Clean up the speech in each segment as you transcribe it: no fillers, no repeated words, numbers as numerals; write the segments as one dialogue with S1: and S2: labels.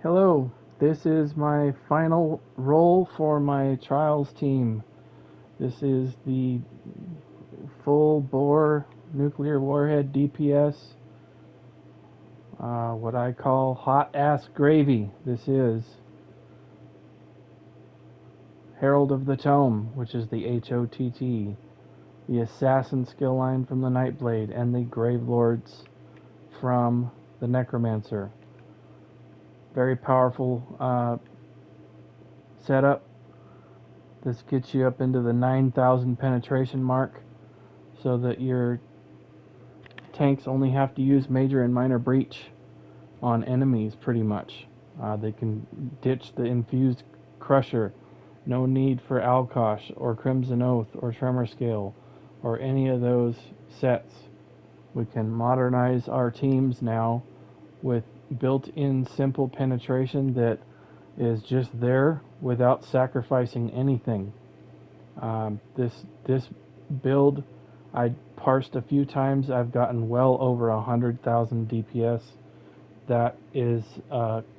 S1: Hello, this is my final role for my trials team. This is the full bore nuclear warhead DPS, what I call hot ass gravy. This is Herald of the Tome, which is the HOTT, the Assassin skill line from the Nightblade, and the Grave Lords from the Necromancer. Very powerful setup. This gets you up into the 9,000 penetration mark so that your tanks only have to use major and minor breach on enemies pretty much. They can ditch the infused crusher. No need for Alkosh or Crimson Oath or Tremor Scale or any of those sets. We can modernize our teams now with built-in simple penetration that is just there without sacrificing anything. This build I parsed a few times. I've gotten well over 100,000 DPS. That is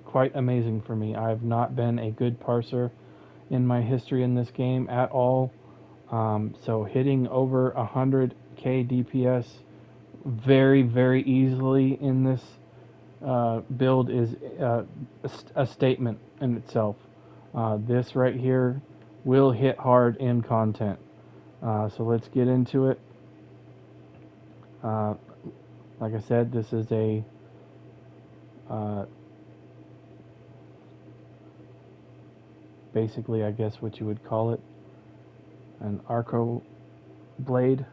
S1: quite amazing for me. I've not been a good parser in my history in this game at all. So hitting over 100k DPS very easily in this build is a statement in itself. This right here will hit hard in content. So let's get into it. Uh, like I said, this is a uh, basically, I guess what you would call it, an ArCroBlade,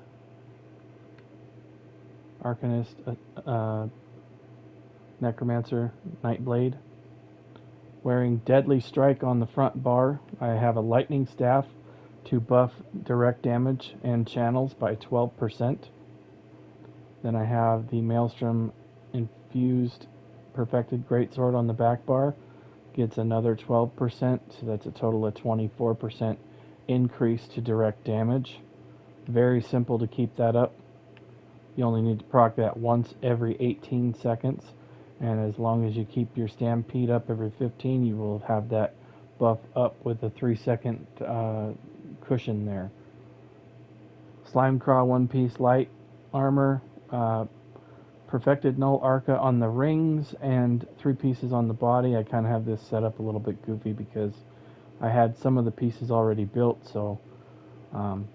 S1: Arcanist, Necromancer, Nightblade. Wearing Deadly Strike on the front bar, I have a Lightning Staff to buff direct damage and channels by 12%. Then I have the Maelstrom Infused Perfected Greatsword on the back bar. Gets another 12%, so that's a total of 24% increase to direct damage. Very simple to keep that up. You only need to proc that once every 18 seconds, and as long as you keep your Stampede up every 15, you will have that buff up with a 3-second cushion there. Slimecraw One Piece Light Armor, Perfected Null Arca on the rings, and 3 pieces on the body. I kind of have this set up a little bit goofy because I had some of the pieces already built, so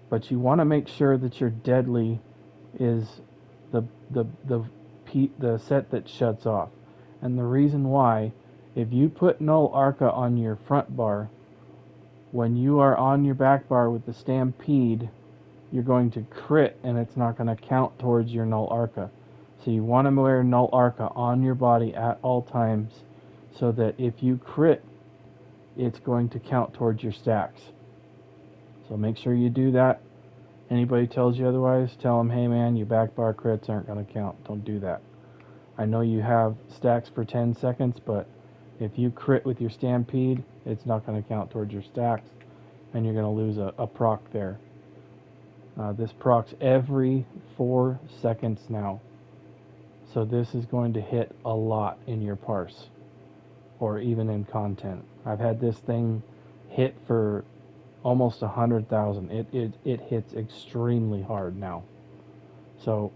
S1: but you want to make sure that your deadly is the the the the set that shuts off. And the reason why, if you put Null Arca on your front bar, when you are on your back bar with the Stampede, you're going to crit and it's not going to count towards your Null Arca. So you want to wear Null Arca on your body at all times so that if you crit, it's going to count towards your stacks. So make sure you do that. Anybody tells you otherwise, tell them, hey man, your back bar crits aren't going to count. Don't do that. I know you have stacks for 10 seconds, but if you crit with your Stampede, it's not going to count towards your stacks, and you're going to lose a proc there. This procs every 4 seconds now. So this is going to hit a lot in your parse, or even in content. I've had this thing hit for almost 100,000. It hits extremely hard now. So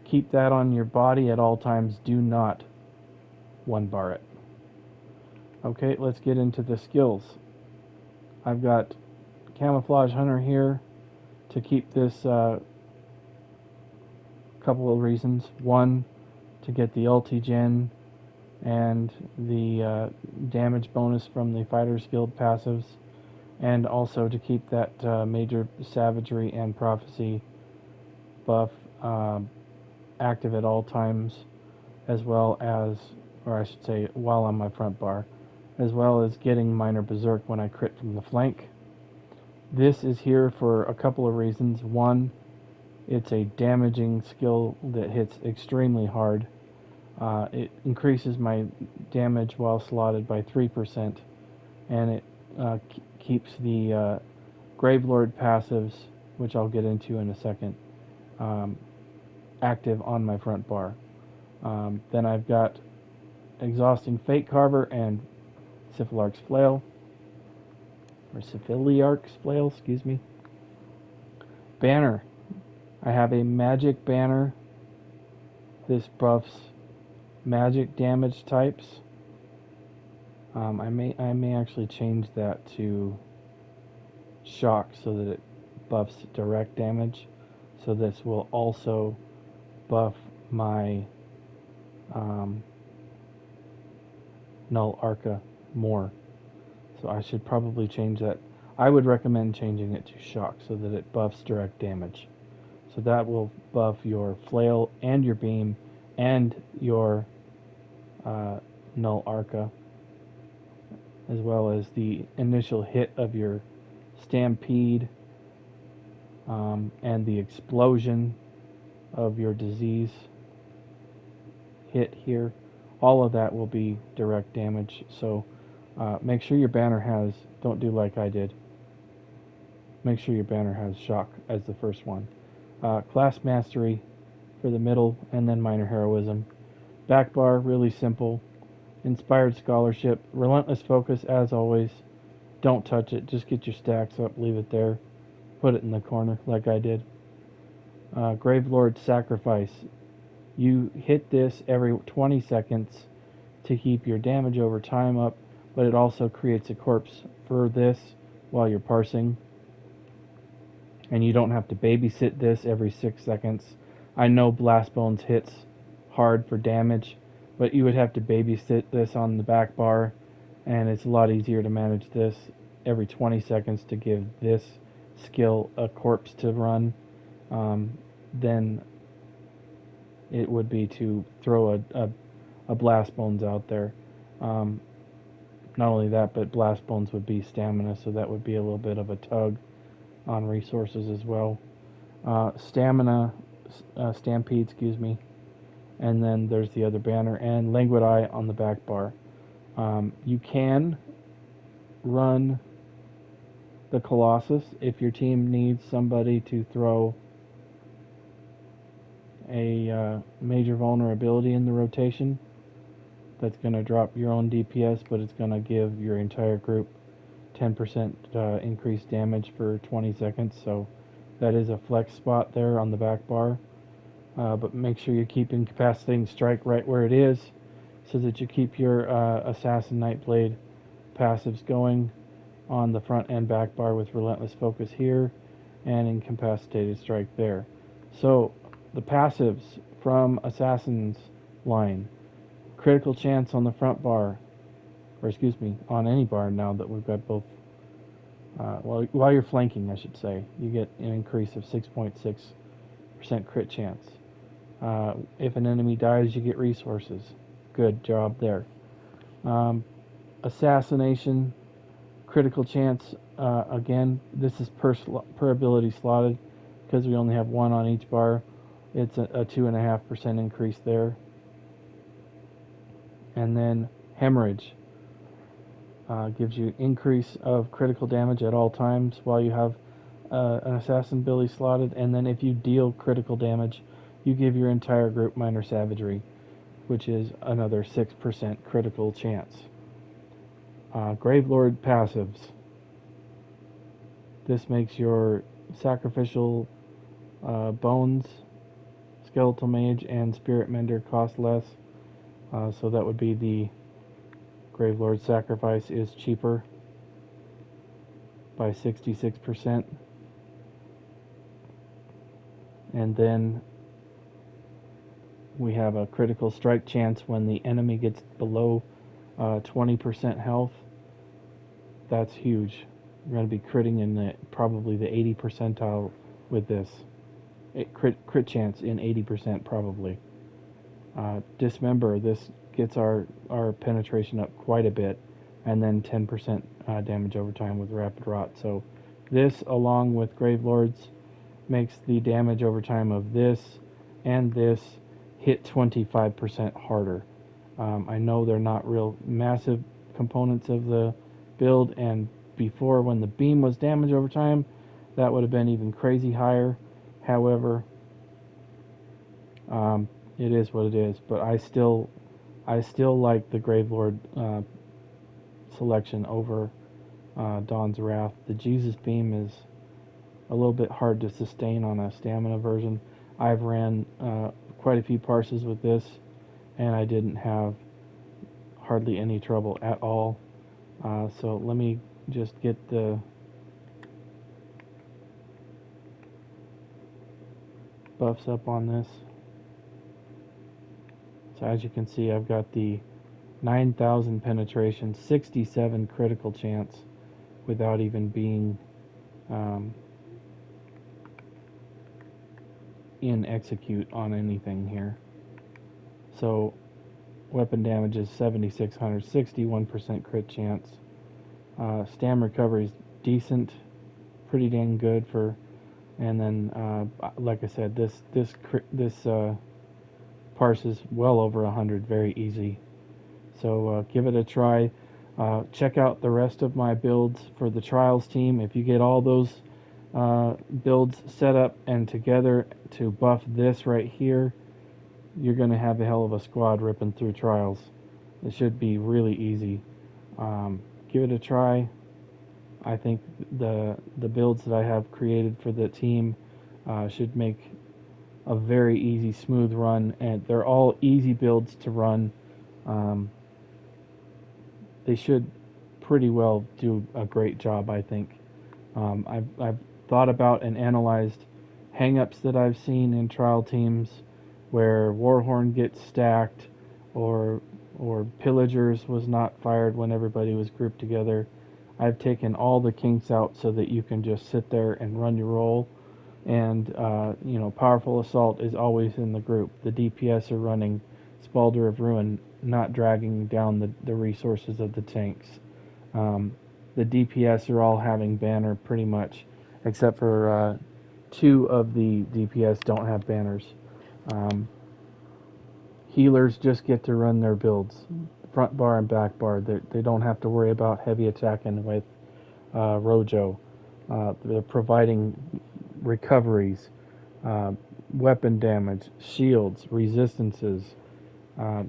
S1: keep that on your body at all times. Do not one bar it. Okay, let's get into the skills. I've got Camouflage Hunter here to keep this couple of reasons. One, to get the ulti gen and the damage bonus from the Fighter's Guild passives, and also to keep that Major Savagery and Prophecy buff active at all times, as well as, or I should say, while on my front bar, as well as getting Minor Berserk when I crit from the flank. This is here for a couple of reasons. One, it's a damaging skill that hits extremely hard. It increases my damage while slotted by 3%, and it keeps the Gravelord passives, which I'll get into in a second, active on my front bar. Then I've got Exhausting Fate Carver and Syphilarch's Flail, or Syphiliarch's Flail, excuse me. Banner. I have a magic banner. This buffs magic damage types. I may actually change that to shock so that it buffs direct damage. So this will also buff my Null Arca more. So I should probably change that. I would recommend changing it to shock so that it buffs direct damage. So that will buff your flail and your beam and your Null Arca, as well as the initial hit of your stampede and the explosion of your disease hit here. All of that will be direct damage. So make sure your banner has, don't do like I did, make sure your banner has shock as the first one. Class mastery for the middle, and then minor heroism. Back bar, really simple. Inspired scholarship, relentless focus as always. Don't touch it, just get your stacks up, leave it there. Put it in the corner like I did. Gravelord sacrifice. You hit this every 20 seconds to keep your damage over time up, but it also creates a corpse for this while you're parsing. And you don't have to babysit this every 6 seconds. I know Blast Bones hits hard for damage, but you would have to babysit this on the back bar, and it's a lot easier to manage this every 20 seconds to give this skill a corpse to run than it would be to throw a Blast Bones out there. Not only that, but Blast Bones would be stamina, so that would be a little bit of a tug on resources as well. Stamina, Stampede, excuse me. And then there's the other banner, and Languid Eye on the back bar. You can run the Colossus if your team needs somebody to throw a major vulnerability in the rotation. That's going to drop your own DPS, but it's going to give your entire group 10% increased damage for 20 seconds. So that is a flex spot there on the back bar. But make sure you keep Incapacitating Strike right where it is so that you keep your Assassin Nightblade passives going on the front and back bar with Relentless Focus here and Incapacitated Strike there. So the passives from Assassin's line. Critical chance on the front bar, or excuse me, on any bar now that we've got both. While you're flanking, I should say, you get an increase of 6.6% crit chance. If an enemy dies, you get resources. Good job there. Assassination, critical chance. Again, this is per ability slotted because we only have one on each bar. It's a 2.5% increase there. And then hemorrhage gives you increase of critical damage at all times while you have an assassin ability slotted. And then if you deal critical damage, you give your entire group minor savagery, which is another 6% critical chance. Gravelord passives. This makes your sacrificial bones, skeletal mage, and spirit mender cost less. So that would be the Gravelord sacrifice is cheaper by 66%. And then we have a critical strike chance when the enemy gets below 20% health. That's huge. We're going to be critting in probably the 80 percentile with this. Crit chance in 80% probably. Dismember, this gets our penetration up quite a bit, and then 10% damage over time with Rapid Rot. So this, along with Gravelords, makes the damage over time of this and this hit 25% harder. I know they're not real massive components of the build, and before when the beam was damage over time, that would have been even crazy higher. However, it is what it is, but I still I still like the Gravelord selection over Dawn's Wrath. The Jesus Beam is a little bit hard to sustain on a stamina version. I've ran quite a few parses with this, and I didn't have hardly any trouble at all. So let me just get the buffs up on this. So as you can see, I've got the 9,000 penetration, 67 critical chance without even being um, in execute on anything here. So weapon damage is 7,600, 61% crit chance. Stam recovery is decent, pretty dang good for. And then, like I said, this parse is well over 100, very easy. So give it a try. Check out the rest of my builds for the Trials team. If you get all those builds set up and together to buff this right here, you're going to have a hell of a squad ripping through Trials. It should be really easy. Give it a try. I think the builds that I have created for the team should make a very easy, smooth run, and they're all easy builds to run. Um, they should pretty well do a great job, I think. I've thought about and analyzed hangups that I've seen in trial teams where Warhorn gets stacked or Pillagers was not fired when everybody was grouped together. I've taken all the kinks out so that you can just sit there and run your roll. And Powerful Assault is always in the group. The DPS are running Spalder of Ruin, not dragging down the resources of the tanks. The DPS are all having banner pretty much, except for two of the DPS don't have banners. Um, Healers just get to run their builds, front bar and back bar. They don't have to worry about heavy attacking with Rojo. They're providing recoveries, uh, weapon damage, shields, resistances. Uh,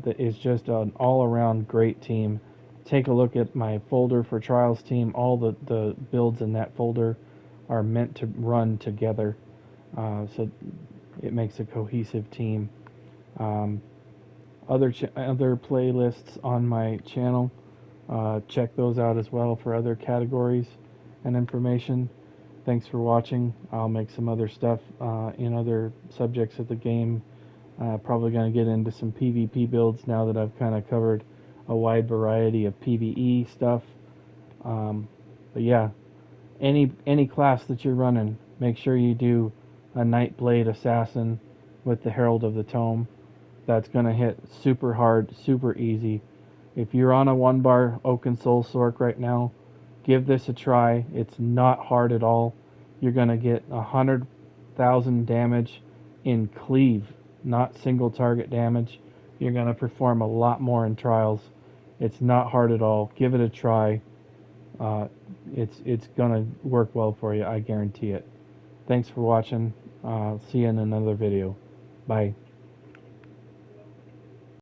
S1: it's just an all-around great team. Take a look at my folder for Trials team. All the builds in that folder are meant to run together, so it makes a cohesive team. Um, other playlists on my channel. Check those out as well for other categories and information. Thanks for watching. I'll make some other stuff in other subjects of the game. Probably going to get into some PvP builds now that I've kind of covered a wide variety of PvE stuff. But yeah, any class that you're running, make sure you do a Nightblade Assassin with the Herald of the Tome. That's going to hit super hard, super easy. If you're on a 1-bar Oaken Soul Sork right now, give this a try. It's not hard at all. You're going to get 100,000 damage in cleave, not single target damage. You're going to perform a lot more in trials. It's not hard at all. Give it a try. It's going to work well for you. I guarantee it. Thanks for watching. See you in another video. Bye.